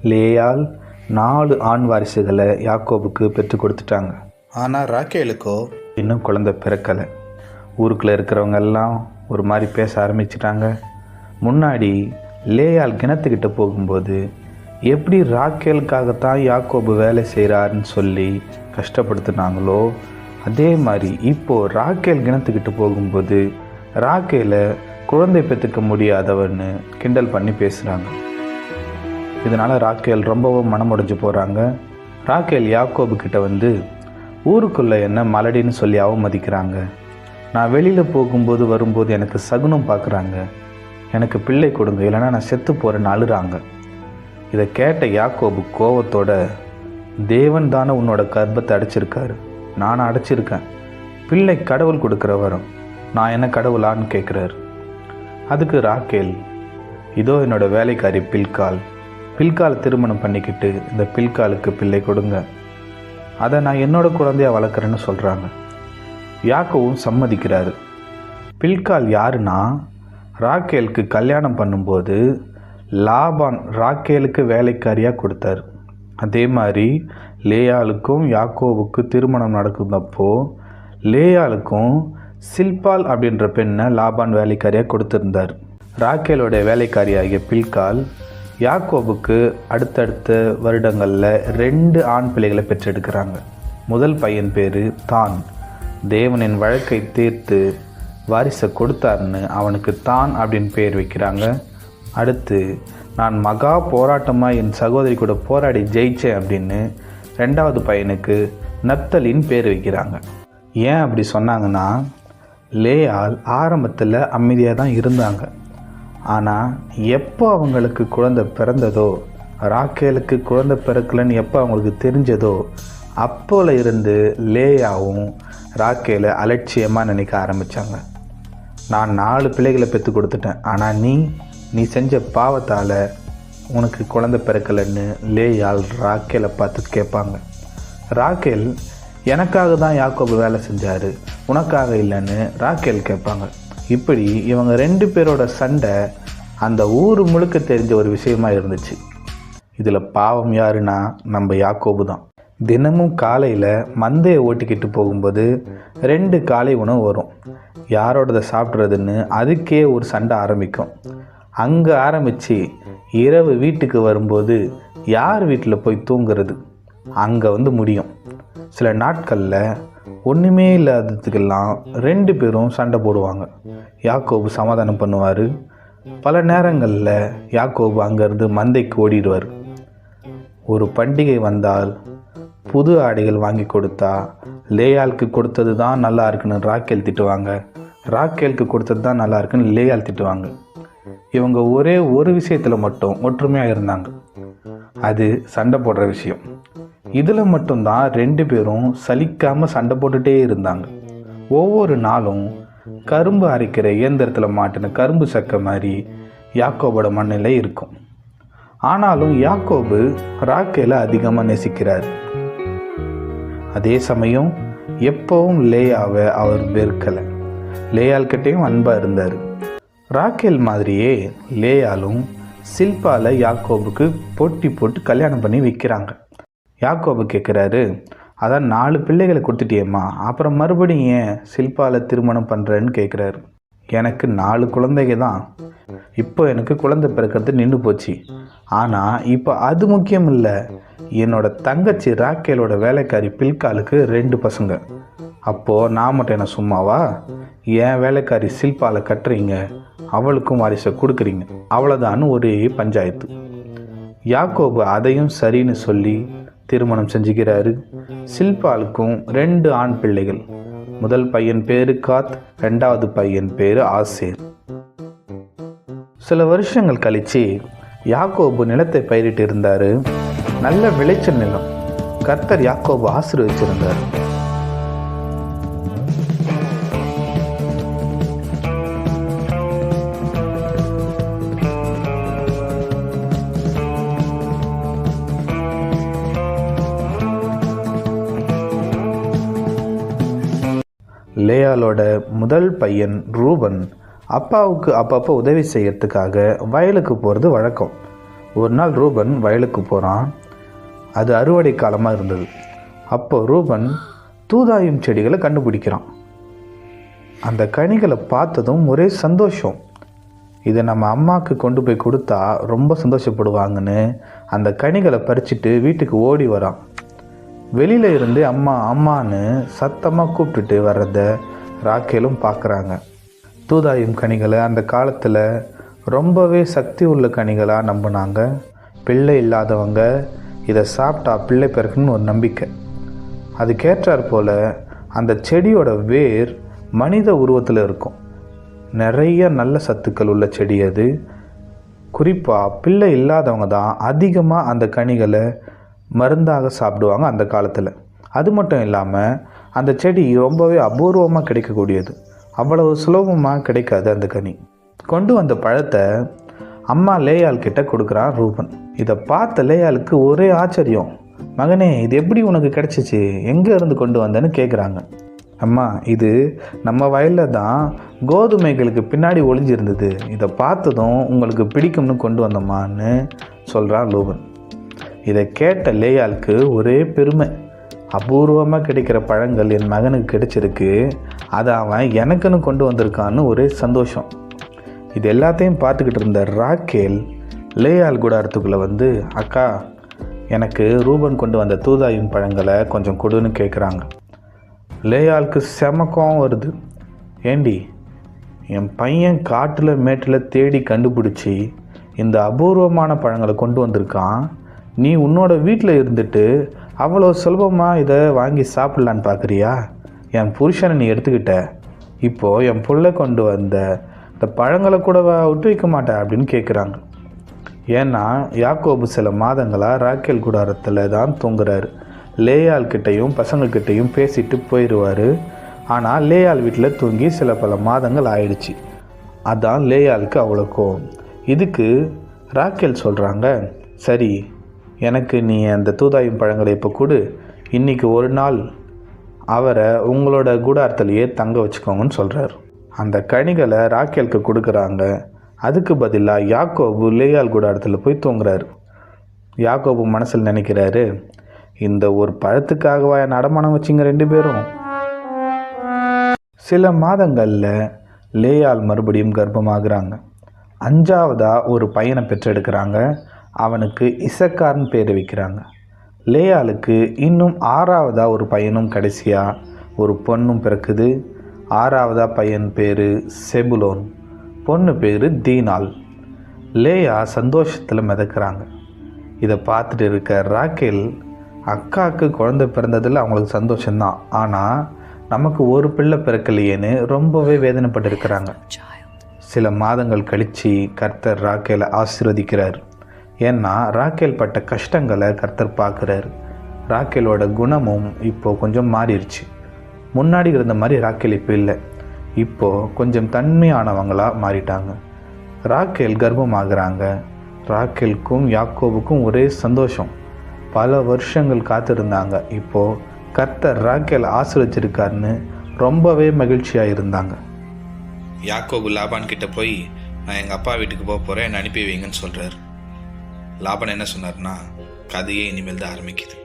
லேயால் 4 ஆண் வாரிசுகளை யாக்கோபுக்கு பெற்றுக் கொடுத்துட்டாங்க. ஆனால் ராக்கேலுக்கோ இன்னும் குழந்தை பிறக்கலை. ஊருக்குள்ளே இருக்கிறவங்க எல்லாம் ஒரு மாதிரி பேச ஆரம்பிச்சிட்டாங்க. முன்னாடி லேயால் கிணத்துக்கிட்ட போகும்போது எப்படி ராக்கேலுக்காகத்தான் யாக்கோபு வேலை செய்கிறாருன்னு சொல்லி கஷ்டப்படுத்துனாங்களோ, அதே மாதிரி இப்போது ராக்கேல் கிணத்துக்கிட்ட போகும்போது ராக்கேலை குழந்தை பெற்றுக்க முடியாதவன்னு கிண்டல் பண்ணி பேசுகிறாங்க. இதனால் ராக்கேல் ரொம்பவும் மனமுடைஞ்சு போகிறாங்க. ராக்கேல் யாக்கோபு கிட்ட வந்து, ஊருக்குள்ளே என்ன மலடின்னு சொல்லி அவமதிக்கிறாங்க, நான் வெளியில் போகும்போது வரும்போது எனக்கு சகுனம் பார்க்குறாங்க, எனக்கு பிள்ளை கொடுங்க இல்லைனா நான் செத்து போகிறேன்னு அழுறாங்க. இதை கேட்ட யாக்கோபு கோவத்தோட, தேவன் தானே உன்னோட கர்ப்பத்தை அடைச்சிருக்காரு, நான் அடைச்சிருக்கேன், பிள்ளை கடவுள் கொடுக்குற வரம், நான் என்ன கடவுளான்னு கேட்குறாரு. அதுக்கு ராக்கேல், இதோ என்னோட வேலைக்காரி பில்கால் திருமணம் பண்ணிக்கிட்டு இந்த பில்காலுக்கு பிள்ளை கொடுங்க, அதை நான் என்னோட குழந்தையாக வளர்க்குறேன்னு சொல்கிறாங்க. யாக்கோவும் சம்மதிக்கிறாரு. பில்கால் யாருன்னா, ராக்கேலுக்கு கல்யாணம் பண்ணும்போது லாபான் ராக்கேலுக்கு வேலைக்காரியாக கொடுத்தாரு. அதே மாதிரி லேயாளுக்கும் யாக்கோவுக்கு திருமணம் நடக்கிறப்போ லேயாளுக்கும் சில்பால் அப்படின்ற பெண்ணை லாபான் வேலைக்காரியாக கொடுத்துருந்தார். ராக்கேலோட வேலைக்காரியாகிய பில்கால் யாக்கோபுக்கு அடுத்தடுத்த வருடங்களில் 2 ஆண் பிள்ளைகளை பெற்றெடுக்கிறாங்க. முதல் பையன் பேர் தான். தேவனின் வழக்கை தீர்த்து வாரிசை கொடுத்தாருன்னு அவனுக்கு தான் அப்படின்னு பேர் வைக்கிறாங்க. அடுத்து, நான் மகா போராட்டமாக என் சகோதரி கூட போராடி ஜெயித்தேன் அப்படின்னு 2வது பையனுக்கு நப்தலின்னு பேர் வைக்கிறாங்க. ஏன் அப்படி சொன்னாங்கன்னா, லேயால் ஆரம்பத்தில் அமைதியாக தான் இருந்தாங்க. ஆனால் எப்போ அவங்களுக்கு குழந்தை பிறந்ததோ, ராக்கேலுக்கு குழந்தை பிறக்கலன்னு எப்போ அவங்களுக்கு தெரிஞ்சதோ, அப்போல இருந்து லேயாவும் ராக்கேலை அலட்சியமாக நினைக்க ஆரம்பித்தாங்க. நான் 4 பிள்ளைகளை பெற்று கொடுத்துட்டேன், ஆனால் நீ செஞ்ச பாவத்தால் உனக்கு குழந்தை பிறக்கலைன்னு லேயால் ராக்கேலை பார்த்து கேட்பாங்க. ராக்கேல், எனக்காக தான் யாக்கோபு வேலை செஞ்சார், உனக்காக இல்லைன்னு ராக்கேல் கேட்பாங்க. இப்படி இவங்க 2 பேரோட சண்டை அந்த ஊர் முழுக்க தெரிஞ்ச ஒரு விஷயமா இருந்துச்சு. இதில் பாவம் யாருன்னா நம்ம யாக்கோபு தான். தினமும் காலையில் மந்தையை ஓட்டிக்கிட்டு போகும்போது 2 காலை உணவு வரும். யாரோடதை சாப்பிட்றதுன்னு அதுக்கே ஒரு சண்டை ஆரம்பிக்கும். அங்கே ஆரம்பித்து இரவு வீட்டுக்கு வரும்போது யார் வீட்டில் போய் தூங்குறது அங்கே வந்து முடியும். சில நாட்களில் ஒன்றுமே இல்லாததுக்கெல்லாம் 2 பேரும் சண்டை போடுவாங்க. யாக்கோபு சமாதானம் பண்ணுவார். பல நேரங்களில் யாக்கோபு அங்கேருந்து மந்தைக்கு ஓடிடுவார். ஒரு பண்டிகை வந்தால் புது ஆடைகள் வாங்கி கொடுத்தா லேயாளுக்கு கொடுத்தது தான் நல்லா இருக்குன்னு ராக்கேல் திட்டுவாங்க, ராக்கேலுக்கு கொடுத்தது தான் நல்லா இருக்குன்னு லேயாள் திட்டுவாங்க. இவங்க ஒரே ஒரு விஷயத்தில் மட்டும் ஒற்றுமையாக இருந்தாங்க, அது சண்டை போடுற விஷயம். இதில் மட்டும்தான் 2 பேரும் சலிக்காமல் சண்டை போட்டுகிட்டே இருந்தாங்க. ஒவ்வொரு நாளும் கரும்பு அரைக்கிற இயந்திரத்தில் மாட்டின கரும்பு சக்கை மாதிரி யாக்கோபோட மண்ணில் இருக்கும். ஆனாலும் யாக்கோபு ராக்கேலை அதிகமாக நேசிக்கிறார். அதே சமயம் எப்பவும் லேயாவை அவர் வெறுக்கலை. லேயாள்கிட்டையும் அன்பாக இருந்தார். ராக்கேல் மாதிரியே லேயாலும் சில்பாலை யாக்கோபுக்கு போட்டி போட்டு கல்யாணம் பண்ணி வைக்கிறாங்க. யாக்கோபு கேட்குறாரு, அதான் 4 பிள்ளைகளை கொடுத்துட்டியம்மா, அப்புறம் மறுபடியும் ஏன் சில்பாலை திருமணம் பண்ணுறேன்னு கேட்குறாரு. எனக்கு 4 குழந்தைங்க தான், இப்போ எனக்கு குழந்தை பிறக்கிறது நின்று போச்சு. ஆனால் இப்போ அது முக்கியம் இல்லை, என்னோட தங்கச்சி ராக்கேலோட வேலைக்காரி பில்காலுக்கு 2 பசங்க. அப்போது நான் மட்டும் என்ன சும்மாவா? என் வேலைக்காரி சில்பாலை கட்டுறீங்க, அவளுக்கும் வாரிசை கொடுக்குறீங்க, அவ்வளோதான்னு ஒரே பஞ்சாயத்து. யாக்கோபு அதையும் சரின்னு சொல்லி திருமணம் செஞ்சுக்கிறாரு. சில்பாலுக்கும் 2 ஆண் பிள்ளைகள். முதல் பையன் பேரு காத், 2வது பையன் பேரு ஆசேர். சில வருஷங்கள் கழிச்சு யாக்கோபு நிலத்தை பயிரிட்டு இருந்தார். நல்ல விளைச்சல் நிலம். கர்த்தர் யாக்கோபு ஆசீர்வதிச்சிருந்தார். லேயாலோட முதல் பையன் ரூபன் அப்பாவுக்கு அப்பப்போ உதவி செய்யறதுக்காக வயலுக்கு போகிறது வழக்கம். ஒரு நாள் ரூபன் வயலுக்கு போகிறான். அது அறுவடை காலமாக இருந்தது. அப்போ ரூபன் தூதாயும் செடிகளை கண்டுபிடிக்கிறான். அந்த கனிகளை பார்த்ததும் ஒரே சந்தோஷம். இதை நம்ம அம்மாவுக்கு கொண்டு போய் கொடுத்தா ரொம்ப சந்தோஷப்படுவாங்கன்னு அந்த கனிகளை பறிச்சுட்டு வீட்டுக்கு ஓடி வரான். வெளியில் இருந்து அம்மா அம்மான்னு சத்தமாக கூப்பிட்டுட்டு வர்றத ராக்கேலும் பார்க்குறாங்க. தூதாயும் கனிகளை அந்த காலத்தில் ரொம்பவே சக்தி உள்ள கனிகளாக நம்பினாங்க. பிள்ளை இல்லாதவங்க இதை சாப்பிட்டா பிள்ளை பிறக்குன்னு ஒரு நம்பிக்கை. அதுக்கேற்றாற் போல் அந்த செடியோட வேர் மனித உருவத்தில் இருக்கும். நிறைய நல்ல சத்துக்கள் உள்ள செடி அது. குறிப்பாக பிள்ளை இல்லாதவங்க தான் அதிகமாக அந்த கனிகளை மருந்தாக சாப்பிடுவாங்க அந்த காலத்தில். அது மட்டும் இல்லாமல் அந்த செடி ரொம்பவே அபூர்வமாக கிடைக்கக்கூடியது. அவ்வளவு சுலபமாக கிடைக்காது அந்த கனி. கொண்டு வந்த பழத்தை அம்மா லேயாள் கிட்ட கொடுக்குறான் ரூபன். இதை பார்த்த லேயாளுக்கு ஒரே ஆச்சரியம். மகனே, இது எப்படி உனக்கு கிடைச்சிச்சு, எங்கே இருந்து கொண்டு வந்தேன்னு கேட்குறாங்க. அம்மா, இது நம்ம வயலில் தான் கோதுமைகளுக்கு பின்னாடி ஒளிஞ்சிருந்தது. இதை பார்த்ததும் உங்களுக்கு பிடிக்கும்னு கொண்டு வந்தோம்மான்னு சொல்கிறான் ரூபன். இதை கேட்ட லேயாளுக்கு ஒரே பெருமை. அபூர்வமாக கிடைக்கிற பழங்கள் என் மகனுக்கு கிடைச்சிருக்கு, அதை அவன் எனக்குன்னு கொண்டு வந்திருக்கான்னு ஒரே சந்தோஷம். இது எல்லாத்தையும் பார்த்துக்கிட்டு இருந்த ராக்கேல் லேயாள் கூடாரத்துக்குள்ளே வந்து, அக்கா, எனக்கு ரூபன் கொண்டு வந்த தூதாயும் பழங்களை கொஞ்சம் கொடுன்னு கேட்குறாங்க. லேயாளுக்கு செமக்கம் வருது. ஏண்டி, என் பையன் காட்டில் மேட்டில் தேடி கண்டுபிடிச்சி இந்த அபூர்வமான பழங்களை கொண்டு வந்திருக்கான். நீ உன்னோட வீட்டில் இருந்துட்டு அவ்வளோ சுலபமாக இதை வாங்கி சாப்பிட்லான்னு பார்க்குறியா? என் புருஷனை நீ எடுத்துக்கிட்ட, இப்போது என் புள்ள கொண்டு வந்த இந்த பழங்களை கூட விட்டு வைக்க மாட்டேன் அப்படின்னு கேட்குறாங்க. ஏன்னா யாக்கோபு சில மாதங்களாக ராக்கேல் கூடாரத்தில் தான் தூங்குறாரு. லேயாள் கிட்டையும் பசங்கக்கிட்டையும் பேசிட்டு போயிடுவார். ஆனால் லேயாள் வீட்டில் தூங்கி சில பல மாதங்கள் ஆயிடுச்சு. அதான் லேயாளுக்கு அவ்வளோ கோவம். இதுக்கு ராக்கேல் சொல்கிறாங்க, சரி, எனக்கு நீ அந்த தூதாயும் பழங்களை இப்போ கொடு, இன்றைக்கி ஒரு நாள் அவரை உங்களோட கூடாரத்திலேயே தங்க வச்சுக்கோங்கன்னு சொல்கிறார். அந்த கனிகளை ராக்கேலுக்கு கொடுக்குறாங்க. அதுக்கு பதிலாக யாக்கோபு லேயாள் கூடாரத்தில் போய் தூங்குறாரு. யாக்கோபு மனசில் நினைக்கிறாரு, இந்த ஒரு பழத்துக்காகவா என் அடமானம் வச்சிங்க ரெண்டு பேரும்? சில மாதங்களில் லேயாள் மறுபடியும் கர்ப்பமாகறாங்க. 5ஆவதாக ஒரு பையனை பெற்றெடுக்கிறாங்க. அவனுக்கு இசக்கார்னு பேர் வைக்கிறாங்க. லேயாளுக்கு இன்னும் 6ஆவதாக ஒரு பையனும் கடைசியாக ஒரு பொண்ணும் பிறக்குது. 6ஆவதாக பையன் பேர் செபுலோன், பொண்ணு பேர் தீனாள். லேயா சந்தோஷத்தில் மிதக்கிறாங்க. இதை பார்த்துட்டு இருக்க ராக்கேல், அக்காவுக்கு குழந்தை பிறந்ததில் அவங்களுக்கு சந்தோஷம்தான், ஆனால் நமக்கு ஒரு பிள்ளை பிறக்கலையேன்னு ரொம்பவே வேதனைப்பட்டு இருக்கிறாங்க. சில மாதங்கள் கழித்து கர்த்தர் ராக்கேலை ஆசீர்வதிக்கிறார். ஏன்னா ராக்கேல் பட்ட கஷ்டங்களை கர்த்தர் பார்க்குறாரு. ராக்கேலோட குணமும் இப்போது கொஞ்சம் மாறிடுச்சு. முன்னாடி இருந்த மாதிரி ராக்கேல் இப்போ இல்லை. இப்போது கொஞ்சம் தன்மையானவங்களாக மாறிட்டாங்க. ராக்கேல் கர்ப்பமாகறாங்க. ராக்கேலுக்கும் யாக்கோபுக்கும் ஒரே சந்தோஷம். பல வருஷங்கள் காத்திருந்தாங்க. இப்போது கர்த்தர் ராக்கேல் ஆசீர்வதிச்சிருக்காருன்னு ரொம்பவே மகிழ்ச்சியாக இருந்தாங்க. யாக்கோபு லாபான் கிட்ட போய், நான் எங்கள் அப்பா வீட்டுக்கு போக போகிறேன், என்னை அனுப்பி வைங்கன்னு சொல்கிறார். லாபான் என்ன சொன்னார்னா, கதையே இனிமேல் தான் ஆரம்பிக்குது.